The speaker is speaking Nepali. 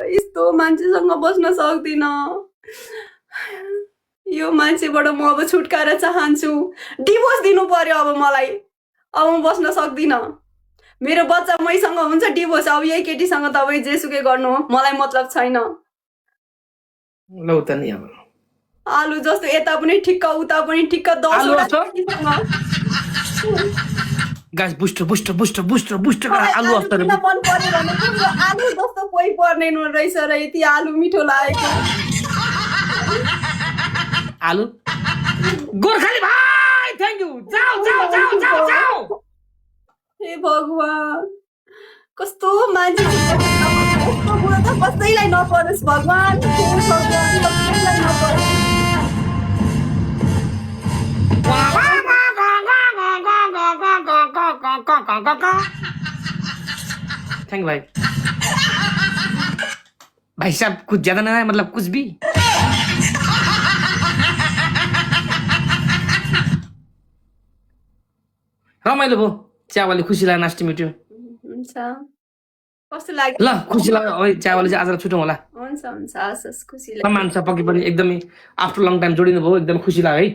यस्तो मान्छेसँग बस्न सक्दिन यो मान्छेबाट म अब छुटकारा चाहन्छु डिभोर्स दिनु पर्यो अब मलाई अब म बस्न सक्दिन मेरो बच्चा मैसँग हुन्छ डिभोर्स अब यही केटीसँग तपाईँ जेसुकै गर्नु हो मलाई मतलब छैन लौ त नि अब आलु जस्तो यता पनि ठिक्क उता पनि ठिक्क 10 आलु वटा जस्तो? केटीसँग गाइस बुस्टर मलाई आलु आलु अफ्टर किन मन पर्यो भने यो आलु जस्तो कोही पर्दैन रहेछ र यति आलु मिठो लागेको आलु गोर्खाली भाइ थ्यांक यू जाऊ हे भगवान कस्तो मान्छे यस्तो बुढो त कसैलाई नपरोस् भगवान हे भगवान कसैलाई नपरोस् थैंक भाई भाई साहब कुछ ज्यादा ना है मतलब कुछ भी रमाइलो भयो चियावाली खुसी लाग्यो नास्टी मिट्यो हुन्छ कस्तो लाग्यो ल खुसी लाग्यो ओइ चियावाली चाहिँ आज छुटौँ होला हुन्छ हस् खुसी लाग्यो सम्मान छ पक्कै पनि एकदमै आफ्टर लङ टाइम जोडिनु भयो एकदम खुसी लाग्यो है